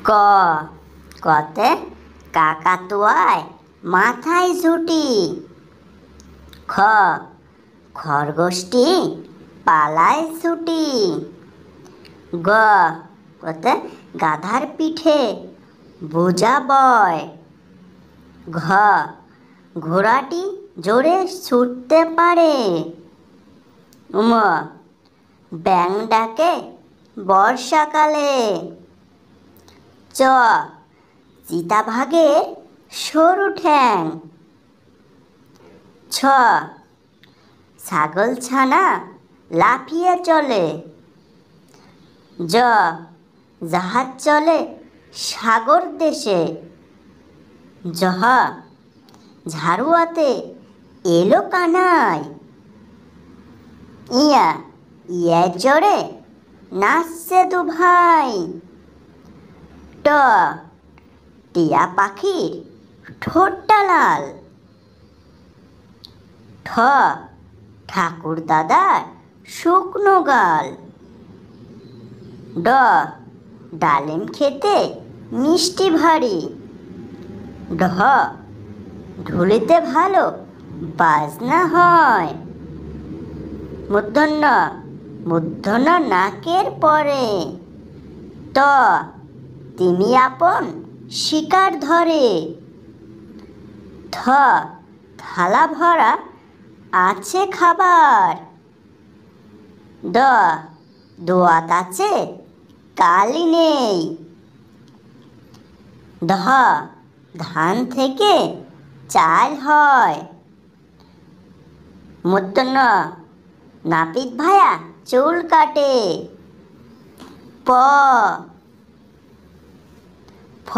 ক কতে কাকাতুয়ায় মাথায় ঝুঁটি। খ খরগোশটি পালায় ছুটি। গ কতে গাধার পিঠে বোঝা বয়। ঘ ঘোড়াটি জোরে ছুটতে পারে। উম ব্যাঙ ডাকে বর্ষাকালে। চ চিতাবাঘের সরু ঠ্যাং। ছ ছাগল ছানা লাফিয়ে চলে। জ জাহাজ চলে সাগর দেশে। জহ ঝাড়ুয়াতে এলো কানাই। ইয়া ইয়ের জোরে নাচছে দু ভাই। ট টিয়া পাখির ঠোঁটটা লাল। ঠ ঠাকুর দাদার শুকনো গাল। ড ডালিম খেতে মিষ্টি ভারী। ঢ ঢুলিতে ভালো বাজনা হয়। মূর্ধন্য মূর্ধন্য নাকের পরে। ত তিমি আপন শিকার ধরে। থ থালা ভরা আছে খাবার। দ দোয়াত আছে কালি নেই। ধ ধান থেকে চাল হয়। মূর্ধন্য নাপিত ভায়া চুল কাটে। প ফ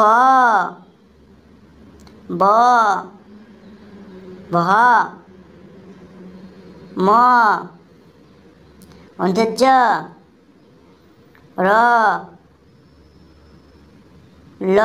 ব ভ ম অন্তর্য র ল